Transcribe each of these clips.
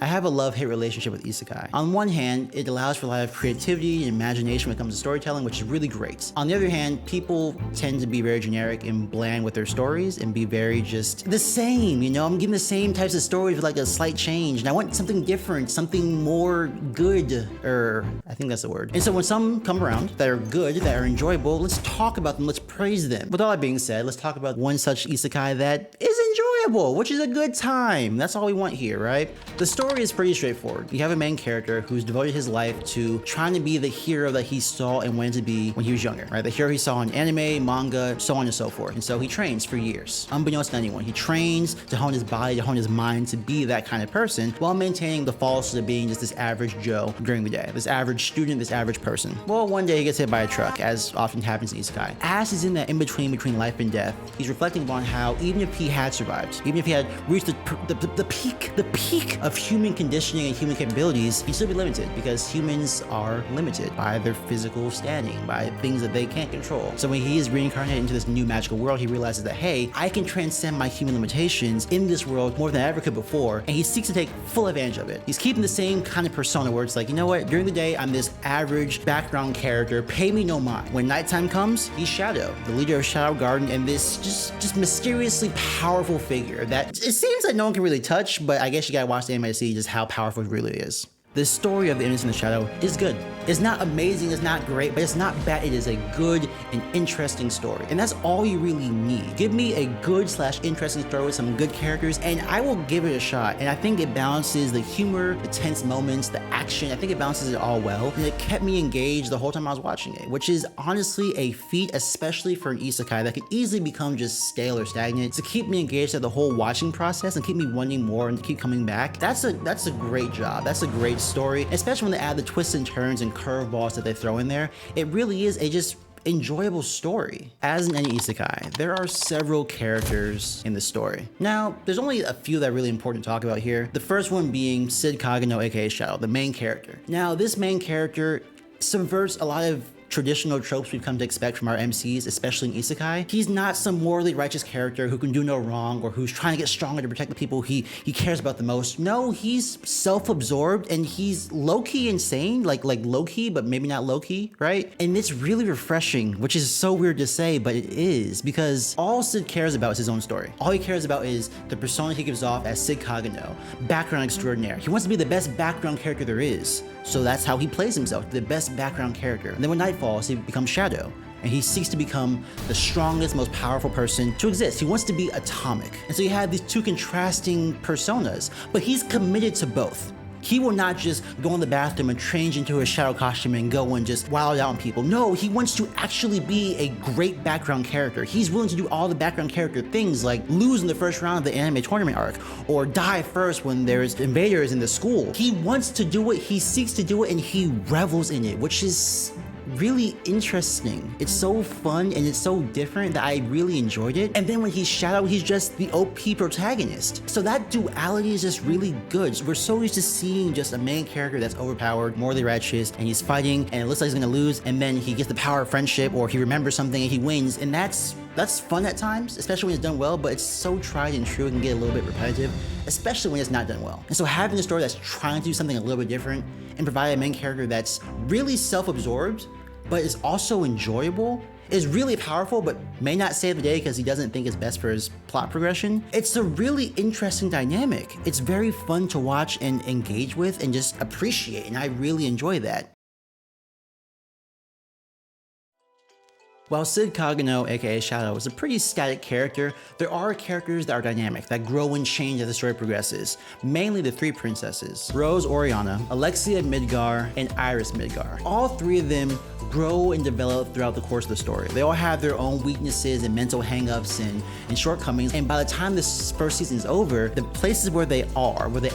I have a love-hate relationship with Isekai. On one hand, it allows for a lot of creativity and imagination when it comes to storytelling, which is really great. On the other hand, people tend to be very generic and bland with their stories and be very just the same, you know? I'm giving the same types of stories with like a slight change, and I want something different, something more good, or I think that's the word. And so when some come around that are good, that are enjoyable, let's talk about them, let's praise them. With all that being said, let's talk about one such Isekai that is enjoyable, which is a good time. That's all we want here, right? The story is pretty straightforward. You have a main character who's devoted his life to trying to be the hero that he saw and wanted to be when he was younger, right? The hero he saw in anime, manga, so on and so forth. And so he trains for years, unbeknownst to anyone. He trains to hone his body, to hone his mind, to be that kind of person while maintaining the falseness of being just this average Joe during the day, this average student, this average person. Well, one day he gets hit by a truck, as often happens in Isekai. As he's in that in-between between life and death, he's reflecting on how even if he had survived, even if he had reached the peak of human conditioning and human capabilities, he'd still be limited because humans are limited by their physical standing, by things that they can't control. So when he is reincarnated into this new magical world, he realizes that, hey, I can transcend my human limitations in this world more than I ever could before, and he seeks to take full advantage of it. He's keeping the same kind of persona where it's like, you know what, during the day, I'm this average background character, pay me no mind. When nighttime comes, he's Shadow, the leader of Shadow Garden, and this just mysteriously powerful figure that it seems like no one can really touch, but I guess you gotta watch the anime to see just how powerful it really is. The story of the Eminence in the Shadow is good. It's not amazing, it's not great, but it's not bad. It is a good and interesting story. And that's all you really need. Give me a good / interesting story with some good characters, and I will give it a shot. And I think it balances the humor, the tense moments, the action. I think it balances it all well. And it kept me engaged the whole time I was watching it, which is honestly a feat, especially for an Isekai that could easily become just stale or stagnant. To keep me engaged at the whole watching process and keep me wanting more and keep coming back, that's a great job. That's a great story, especially when they add the twists and turns and curveballs that they throw in there. It really is a just enjoyable story. As in any Isekai, there are several characters in the story. Now, there's only a few that are really important to talk about here. The first one being Sid Kagano, aka Shadow, the main character. Now, this main character subverts a lot of traditional tropes we've come to expect from our MCs, especially in Isekai. He's not some morally righteous character who can do no wrong or who's trying to get stronger to protect the people he cares about the most. No, he's self-absorbed and he's low-key insane, like low-key, but maybe not low-key, right? And it's really refreshing, which is so weird to say, but it is, because all Sid cares about is his own story. All he cares about is the persona he gives off as Sid Kagano, background extraordinaire. He wants to be the best background character there is. So that's how he plays himself, the best background character. And then when night falls, he becomes Shadow, and he seeks to become the strongest, most powerful person to exist. He wants to be atomic. And so you have these two contrasting personas, but he's committed to both. He will not just go in the bathroom and change into a shadow costume and go and just wild out on people. No, he wants to actually be a great background character. He's willing to do all the background character things like lose in the first round of the anime tournament arc or die first when there's invaders in the school. He wants to do it, he seeks to do it, and he revels in it, which is really interesting. It's so fun and it's so different that I really enjoyed it. And then when he's Shadow, he's just the OP protagonist. So that duality is just really good. We're so used to seeing just a main character that's overpowered, morally righteous, and he's fighting and it looks like he's gonna lose, and then he gets the power of friendship or he remembers something and he wins, and that's fun at times, especially when it's done well, but it's so tried and true, it can get a little bit repetitive, especially when it's not done well. And so having a story that's trying to do something a little bit different and provide a main character that's really self-absorbed, but is also enjoyable, is really powerful, but may not save the day because he doesn't think it's best for his plot progression. It's a really interesting dynamic. It's very fun to watch and engage with and just appreciate, and I really enjoy that. While Sid Kagano, aka Shadow, is a pretty static character, there are characters that are dynamic, that grow and change as the story progresses. Mainly the three princesses, Rose Oriana, Alexia Midgar, and Iris Midgar. All three of them grow and develop throughout the course of the story. They all have their own weaknesses and mental hangups and shortcomings, and by the time this first season is over, the places where they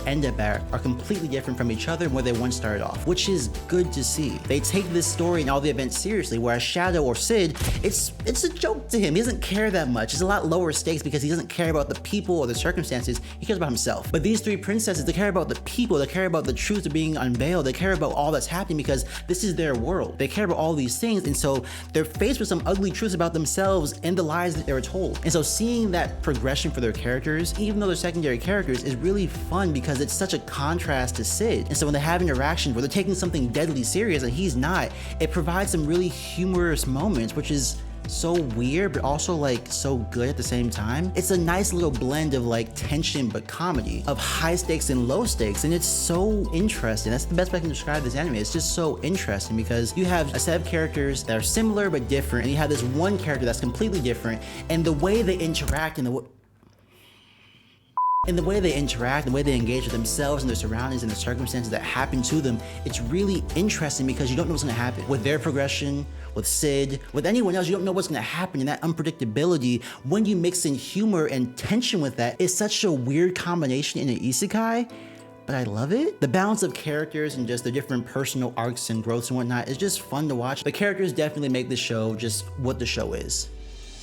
end up at, are completely different from each other and where they once started off, which is good to see. They take this story and all the events seriously, whereas Shadow or Sid, it's a joke to him. He doesn't care that much. It's a lot lower stakes because he doesn't care about the people or the circumstances. He cares about himself. But these three princesses, they care about the people. They care about the truth of being unveiled. They care about all that's happening because this is their world. They care about all these things, and so they're faced with some ugly truths about themselves and the lies that they were told. And so seeing that progression for their characters, even though they're secondary characters, is really fun because it's such a contrast to Sid. And so when they have interactions where they're taking something deadly serious and he's not, it provides some really humorous moments, which is so weird but also like so good at the same time. It's a nice little blend of like tension but comedy, of high stakes and low stakes, and it's so interesting. That's the best way I can describe this anime. It's just so interesting because you have a set of characters that are similar but different, and you have this one character that's completely different, and the way they interact and the way they interact, the way they engage with themselves and their surroundings and the circumstances that happen to them, it's really interesting because you don't know what's gonna happen. With their progression, with Sid, with anyone else, you don't know what's gonna happen, and that unpredictability, when you mix in humor and tension with that, is such a weird combination in an isekai, but I love it. The balance of characters and just the different personal arcs and growths and whatnot is just fun to watch. The characters definitely make the show just what the show is,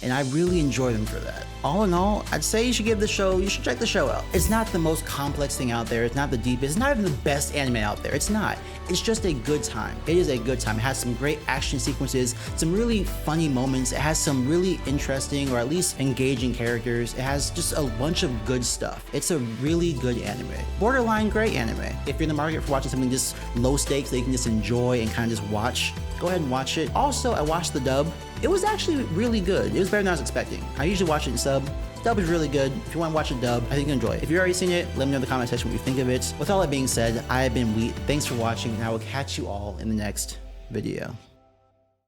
and I really enjoy them for that. All in all, I'd say you should check the show out. It's not the most complex thing out there, it's not the deepest, it's not even the best anime out there, it's not. It's just a good time. It is a good time. It has some great action sequences, some really funny moments, it has some really interesting or at least engaging characters, it has just a bunch of good stuff. It's a really good anime. Borderline great anime. If you're in the market for watching something just low stakes that you can just enjoy and kind of just watch, go ahead and watch it. Also, I watched the dub. It was actually really good. It was better than I was expecting. I usually watch it in sub. Dub is really good. If you want to watch a dub, I think you'll enjoy it. If you've already seen it, let me know in the comment section what you think of it. With all that being said, I have been Wheat. Thanks for watching, and I will catch you all in the next video.